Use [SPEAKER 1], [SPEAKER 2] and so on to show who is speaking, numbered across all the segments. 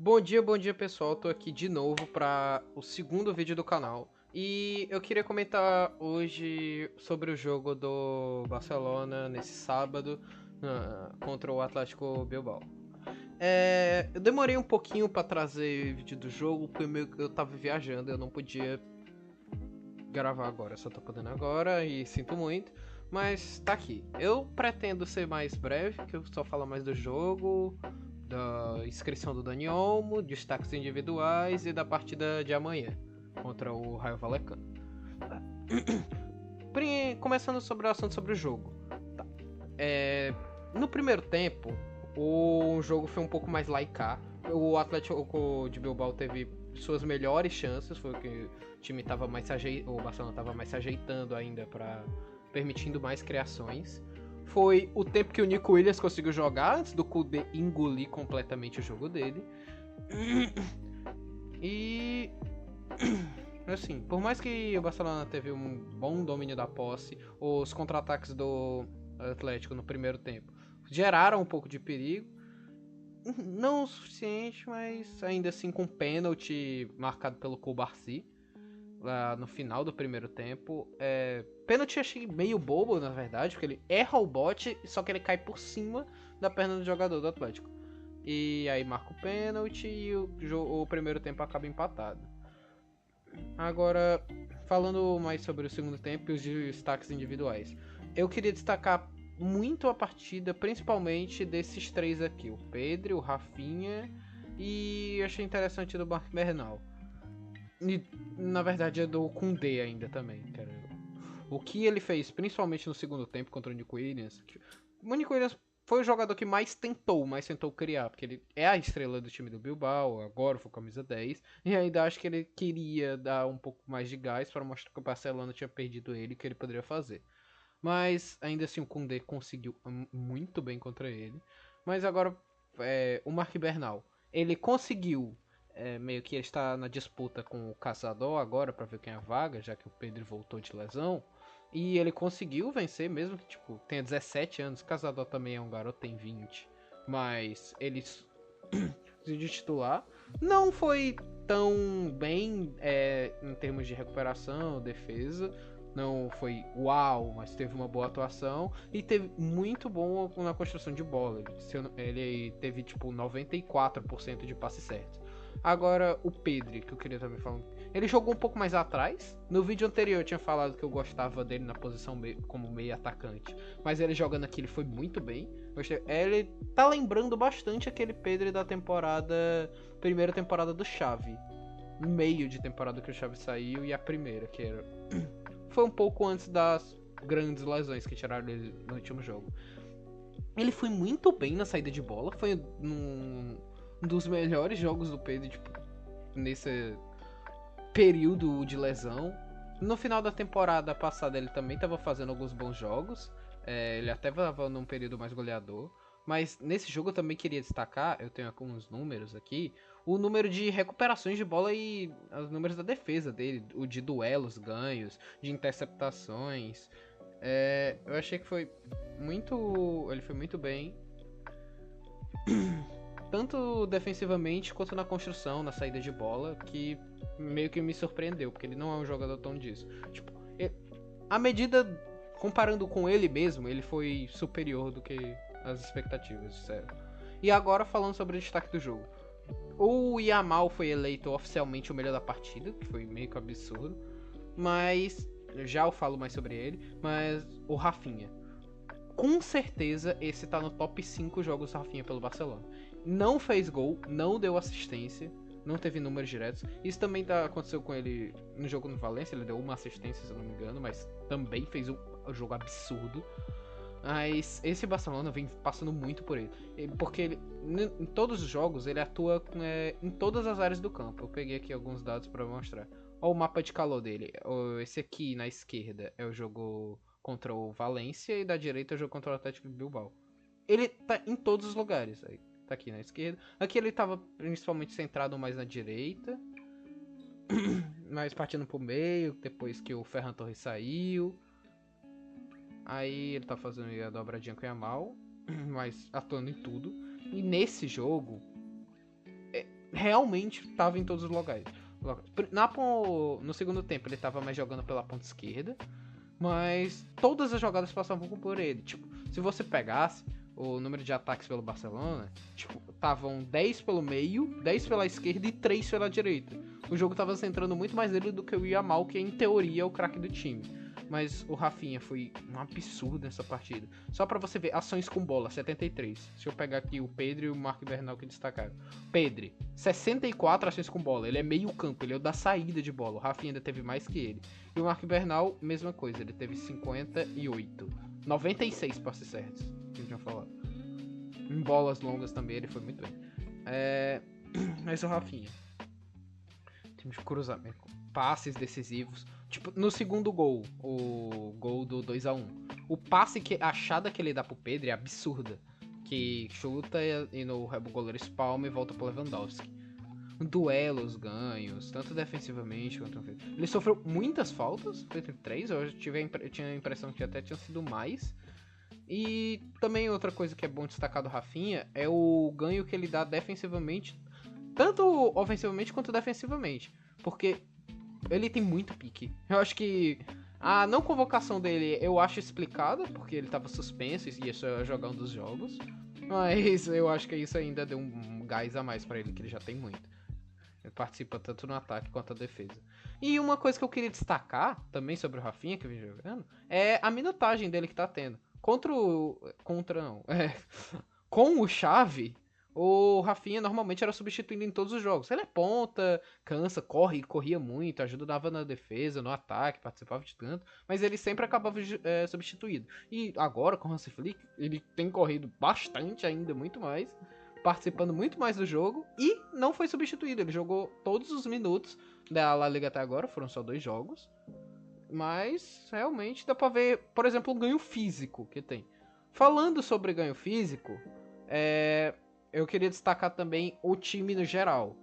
[SPEAKER 1] Bom dia pessoal, tô aqui de novo para o segundo vídeo do canal e eu queria comentar hoje sobre o jogo do Barcelona nesse sábado contra o Atlético Bilbao. Eu demorei um pouquinho para trazer vídeo do jogo porque eu tava viajando, eu não podia gravar agora, só tô podendo agora e sinto muito, mas tá aqui. Eu pretendo ser mais breve, que eu só falo mais do jogo, da inscrição do Dani Olmo, destaques individuais e da partida de amanhã contra o Raio Vallecano. Começando sobre o assunto sobre o jogo. Tá. No primeiro tempo, o jogo foi um pouco mais laicar. O Atlético de Bilbao teve suas melhores chances, foi o que o time tava mais o Barcelona estava mais se ajeitando ainda para permitindo mais criações. Foi o tempo que o Nico Williams conseguiu jogar antes do Koundé engolir completamente o jogo dele. E assim, por mais que o Barcelona teve um bom domínio da posse, os contra-ataques do Atlético no primeiro tempo geraram um pouco de perigo. Não o suficiente, mas ainda assim com pênalti marcado pelo Cubarsí lá no final do primeiro tempo. Pênalti achei meio bobo, na verdade, porque ele erra o bote, só que ele cai por cima da perna do jogador do Atlético. E aí marca o pênalti e o primeiro tempo acaba empatado. Agora, falando mais sobre o segundo tempo e os destaques individuais. Eu queria destacar muito a partida, principalmente desses três aqui. O Pedro, o Rafinha e achei interessante do Marc Bernal. E, na verdade, é do Koundé ainda também, cara. O que ele fez, principalmente no segundo tempo contra o Nico Williams. O Nico Williams foi o jogador que mais tentou criar, porque ele é a estrela do time do Bilbao, agora foi camisa 10, e ainda acho que ele queria dar um pouco mais de gás para mostrar que o Barcelona tinha perdido ele e que ele poderia fazer. Mas ainda assim o Koundé conseguiu muito bem contra ele. Mas agora o Marc Bernal, ele conseguiu meio que estar na disputa com o Caçador agora para ver quem é a vaga, já que o Pedro voltou de lesão. E ele conseguiu vencer, mesmo que tipo, tenha 17 anos. O Caçador também é um garoto, tem 20. Mas ele de titular. Não foi tão bem em termos de recuperação, defesa. Não foi uau, mas teve uma boa atuação e teve muito bom na construção de bola. Ele teve tipo 94% de passes certos. Agora o Pedri, que eu queria também falar, ele jogou um pouco mais atrás. No vídeo anterior eu tinha falado que eu gostava dele na posição como meio atacante, mas ele jogando aqui ele foi muito bem. Ele tá lembrando bastante aquele Pedri da primeira temporada do Xavi, no meio de temporada que o Xavi saiu e a primeira que era foi um pouco antes das grandes lesões que tiraram ele no último jogo. Ele foi muito bem na saída de bola, foi um dos melhores jogos do Pedro, tipo, nesse período de lesão. No final da temporada passada ele também estava fazendo alguns bons jogos, ele até estava num período mais goleador. Mas nesse jogo eu também queria destacar, eu tenho alguns números aqui, o número de recuperações de bola e os números da defesa dele, o de duelos ganhos, de interceptações. Eu achei que foi muito. Ele foi muito bem. Tanto defensivamente quanto na construção, na saída de bola, que meio que me surpreendeu, porque ele não é um jogador tão disso. Tipo, a medida, comparando com ele mesmo, ele foi superior do que as expectativas, sério. E agora falando sobre o destaque do jogo. O Yamal foi eleito oficialmente o melhor da partida, que foi meio que absurdo. Mas já eu falo mais sobre ele. Mas o Rafinha, com certeza esse tá no top 5 jogos do Rafinha pelo Barcelona. Não fez gol, não deu assistência, não teve números diretos. Isso também aconteceu com ele no jogo no Valência, ele deu uma assistência, se eu não me engano, mas também fez um jogo absurdo. Mas esse Barcelona vem passando muito por ele. Porque ele, em todos os jogos ele atua em todas as áreas do campo. Eu peguei aqui alguns dados para mostrar. Olha o mapa de calor dele. Esse aqui na esquerda é o jogo contra o Valência e da direita é o jogo contra o Atlético de Bilbao. Ele tá em todos os lugares. Aí, tá aqui na esquerda. Aqui ele tava principalmente centrado mais na direita. Mas partindo pro meio, depois que o Ferran Torres saiu. Aí ele tá fazendo a dobradinha com o Yamal, mas atuando em tudo. E nesse jogo, realmente tava em todos os lugares. No segundo tempo ele tava mais jogando pela ponta esquerda, mas todas as jogadas passavam por ele. Tipo, se você pegasse o número de ataques pelo Barcelona, tipo, estavam 10 pelo meio, 10 pela esquerda e 3 pela direita. O jogo tava centrando muito mais nele do que o Yamal, que em teoria é o craque do time. Mas o Rafinha foi um absurdo nessa partida. Só pra você ver, ações com bola, 73. Se eu pegar aqui o Pedro e o Marco Bernal que destacaram. Pedro, 64 ações com bola. Ele é meio campo, ele é o da saída de bola. O Rafinha ainda teve mais que ele. E o Marco Bernal, mesma coisa, ele teve 58. 96 passes certos, que eu tinha falado. Em bolas longas também, ele foi muito bem. Mas o Rafinha, time de cruzamento, passes decisivos. Tipo, no segundo gol, o gol do 2-1, o passe, a achada que ele dá pro Pedro é absurda. Que chuta e no goleiro espalma e volta pro Lewandowski. Duelos ganhos, tanto defensivamente quanto ofensivamente. Ele sofreu muitas faltas, foi 3, eu tinha a impressão que até tinha sido mais. E também outra coisa que é bom destacar do Rafinha é o ganho que ele dá defensivamente, tanto ofensivamente quanto defensivamente. Porque ele tem muito pique. Eu acho que a não convocação dele eu acho explicada, porque ele tava suspenso e ia só jogar um dos jogos. Mas eu acho que isso ainda deu um gás a mais pra ele, que ele já tem muito. Ele participa tanto no ataque quanto na defesa. E uma coisa que eu queria destacar também sobre o Rafinha, que eu vim jogando, é a minutagem dele que tá tendo. Com o Xavi, o Rafinha normalmente era substituído em todos os jogos. Ele é ponta, cansa, corria muito, ajudava na defesa, no ataque, participava de tanto, mas ele sempre acabava substituído. E agora, com o Hansi Flick, ele tem corrido bastante ainda, muito mais, participando muito mais do jogo e não foi substituído. Ele jogou todos os minutos da La Liga até agora, foram só 2 jogos. Mas realmente dá pra ver, por exemplo, o ganho físico que tem. Falando sobre ganho físico, eu queria destacar também o time no geral.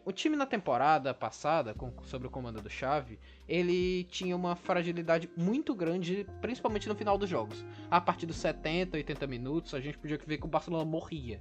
[SPEAKER 1] O time na temporada passada, sob o comando do Xavi, ele tinha uma fragilidade muito grande, principalmente no final dos jogos. A partir dos 70, 80 minutos, a gente podia ver que o Barcelona morria.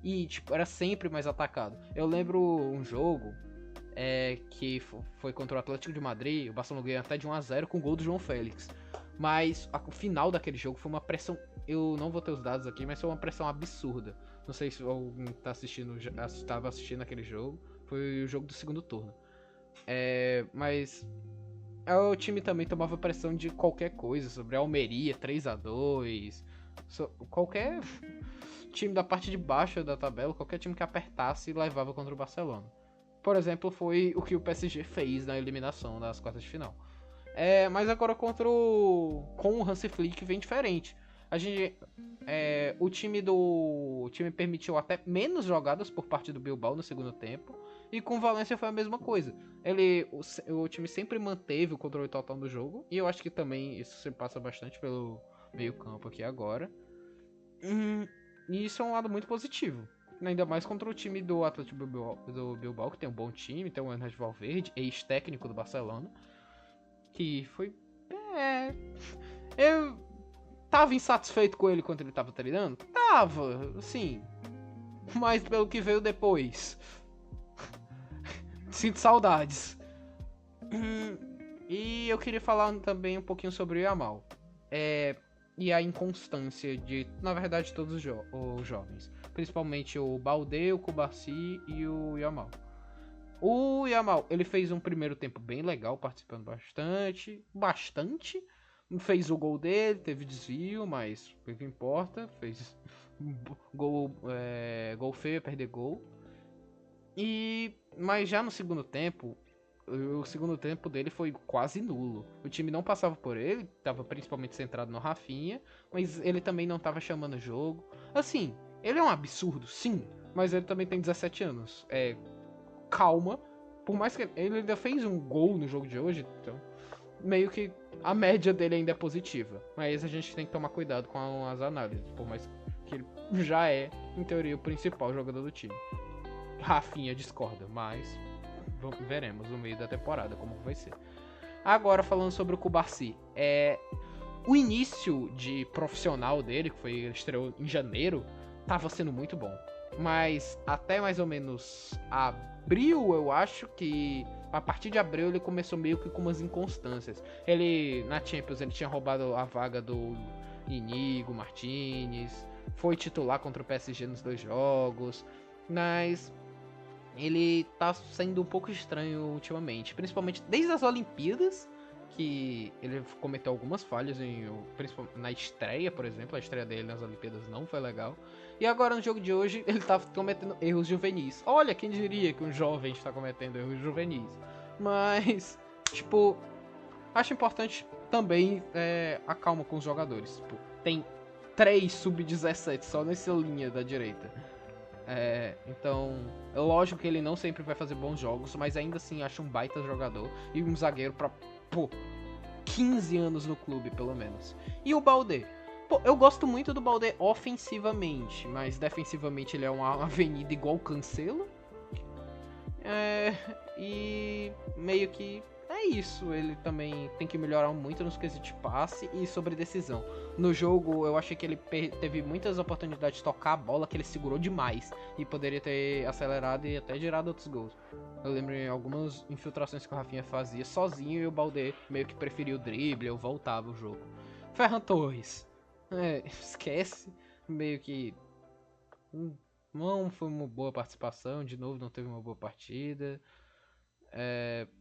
[SPEAKER 1] E, tipo, era sempre mais atacado. Eu lembro um jogo que foi contra o Atlético de Madrid, o Barcelona ganhou até de 1-0 com o gol do João Félix. Mas o final daquele jogo foi uma pressão, eu não vou ter os dados aqui, mas foi uma pressão absurda. Não sei se alguém estava assistindo aquele jogo, foi o jogo do segundo turno. Mas o time também tomava pressão de qualquer coisa, sobre a Almeria, 3-2, qualquer time da parte de baixo da tabela, qualquer time que apertasse levava contra o Barcelona. Por exemplo, foi o que o PSG fez na eliminação das quartas de final. Mas agora com o Hansi Flick vem diferente. O time permitiu até menos jogadas por parte do Bilbao no segundo tempo. E com o Valencia foi a mesma coisa. O time sempre manteve o controle total do jogo. E eu acho que também isso se passa bastante pelo meio campo aqui agora. E isso é um lado muito positivo. Ainda mais contra o time do Atlético do Bilbao, que tem um bom time, tem o Hernan Valverde, ex-técnico do Barcelona. Que foi... Eu tava insatisfeito com ele quando ele tava treinando? Tava, sim. Mas pelo que veio depois... Sinto saudades. E eu queria falar também um pouquinho sobre o Yamal. E a inconstância de, na verdade, todos os jovens. Principalmente o Baldé, o Cubarsí e o Yamal. O Yamal, ele fez um primeiro tempo bem legal, participando bastante. Fez o gol dele, teve desvio, mas o que importa. Fez gol feio, perder gol. Mas já no segundo tempo, o segundo tempo dele foi quase nulo. O time não passava por ele, estava principalmente centrado no Rafinha, mas ele também não estava chamando o jogo. Assim, ele é um absurdo, sim, mas ele também tem 17 anos. Calma, por mais que ele ainda fez um gol no jogo de hoje, então meio que a média dele ainda é positiva. Mas a gente tem que tomar cuidado com as análises, por mais que ele já é, em teoria, o principal jogador do time. Rafinha discorda, mas veremos no meio da temporada como vai ser. Agora falando sobre o Cubarsí, o início de profissional dele, que foi estreou em janeiro, tava sendo muito bom. mas até mais ou menos abril, eu acho que a partir de abril ele começou meio que com umas inconstâncias. Ele, na Champions, ele tinha roubado a vaga do Inigo Martinez, foi titular contra o PSG nos 2 jogos, mas ele tá sendo um pouco estranho ultimamente, principalmente desde as Olimpíadas, que ele cometeu algumas falhas na estreia, por exemplo. A estreia dele nas Olimpíadas não foi legal. E agora no jogo de hoje ele tá cometendo erros juvenis. Olha, quem diria que um jovem está cometendo erros juvenis. Mas, tipo, acho importante também a calma com os jogadores. Tipo, tem 3 sub-17 só nessa linha da direita. Então, é lógico que ele não sempre vai fazer bons jogos, mas ainda assim acho um baita jogador e um zagueiro pra, 15 anos no clube, pelo menos. E o Baldé? Eu gosto muito do Baldé ofensivamente, mas defensivamente ele é uma avenida igual o Cancelo. E meio que é isso. Ele também tem que melhorar muito nos quesitos de passe e sobre decisão. No jogo eu achei que ele teve muitas oportunidades de tocar a bola, que ele segurou demais e poderia ter acelerado e até gerado outros gols. Eu lembro em algumas infiltrações que o Rafinha fazia sozinho e o Baldé meio que preferia o drible ou voltava o jogo. Ferran Torres, esquece, meio que não foi uma boa participação, de novo não teve uma boa partida.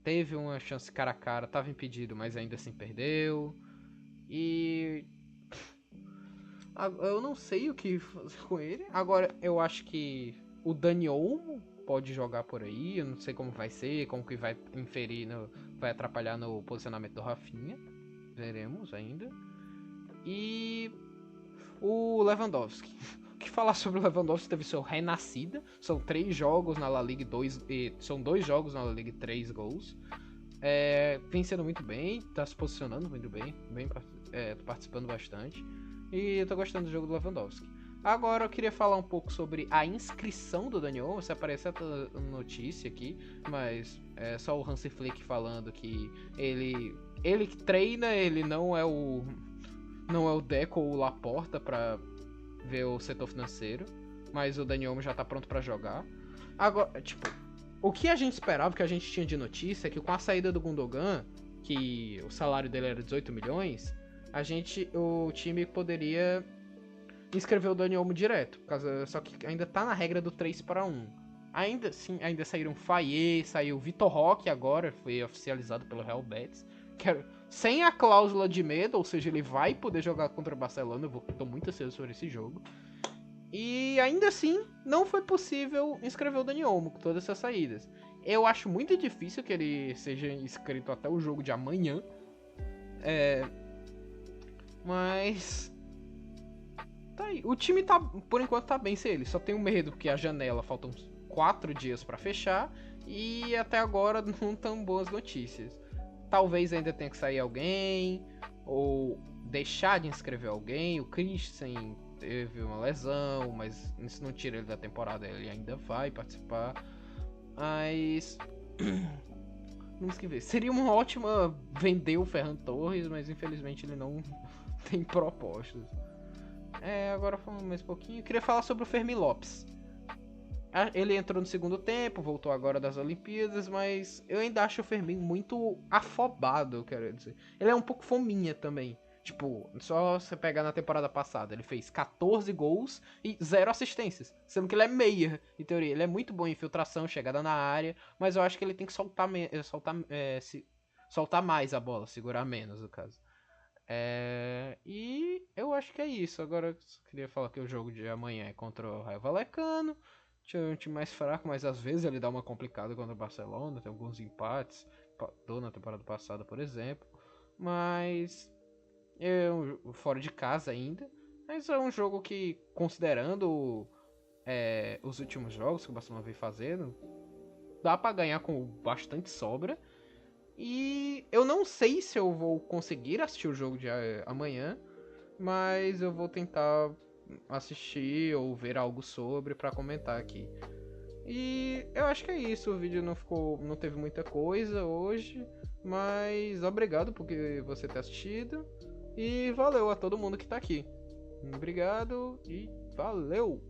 [SPEAKER 1] Teve uma chance cara a cara, tava impedido, mas ainda assim perdeu. E eu não sei o que fazer com ele. Agora eu acho que o Dani Olmo pode jogar por aí. Eu não sei como vai ser, como que vai vai atrapalhar no posicionamento do Rafinha. Veremos ainda. E o Lewandowski. O que falar sobre o Lewandowski? Teve seu renascida. São 3 jogos na La Liga, são 2 jogos na La Liga e 3 gols. Vem sendo muito bem, tá se posicionando muito bem, participando bastante. E eu tô gostando do jogo do Lewandowski. Agora eu queria falar um pouco sobre a inscrição do Dani Olmo. Você apareceu a notícia aqui, mas é só o Hansi Flick falando que ele que treina, ele não é o Deco ou o Laporta pra ver o setor financeiro, mas o Dani Olmo já tá pronto pra jogar. Agora, tipo, o que a gente esperava, o que a gente tinha de notícia é que com a saída do Gundogan, que o salário dele era 18 milhões, o time poderia inscrever o Dani Olmo direto, só que ainda tá na regra do 3-1. Ainda saíram Fayet, saiu Vitor Roque agora, foi oficializado pelo Real Betis, sem a cláusula de medo, ou seja, ele vai poder jogar contra o Barcelona. Eu tô muito ansioso sobre esse jogo. E ainda assim, não foi possível inscrever o Dani Olmo com todas essas saídas. Eu acho muito difícil que ele seja inscrito até o jogo de amanhã. Mas tá aí. O time por enquanto tá bem sem ele. Só tenho medo porque a janela faltam 4 dias pra fechar e até agora não tão boas notícias. Talvez ainda tenha que sair alguém ou deixar de inscrever alguém. O Christensen teve uma lesão, mas isso não tira ele da temporada, ele ainda vai participar. Mas vamos que ver. Seria uma ótima vender o Ferran Torres, mas infelizmente ele não tem propostas. Agora falando mais um pouquinho, eu queria falar sobre o Fermín Lopes. Ele entrou no segundo tempo, voltou agora das Olimpíadas, mas eu ainda acho o Fermín muito afobado, eu quero dizer. Ele é um pouco fominha também. Tipo, só você pegar na temporada passada, ele fez 14 gols e 0 assistências. Sendo que ele é meia, em teoria. Ele é muito bom em infiltração, chegada na área, mas eu acho que ele tem que soltar mais a bola, segurar menos, no caso. E eu acho que é isso. Agora eu queria falar que o jogo de amanhã é contra o Raio Vallecano. Um time mais fraco, mas às vezes ele dá uma complicada contra o Barcelona. Tem alguns empates, empatou na temporada passada, por exemplo. Mas fora de casa ainda. Mas é um jogo que, considerando os últimos jogos que o Barcelona vem fazendo, dá pra ganhar com bastante sobra. E eu não sei se eu vou conseguir assistir o jogo de amanhã, mas eu vou tentar assistir ou ver algo sobre pra comentar aqui. E eu acho que é isso. O vídeo não teve muita coisa hoje, mas obrigado por você ter assistido e valeu a todo mundo que tá aqui. Obrigado e valeu!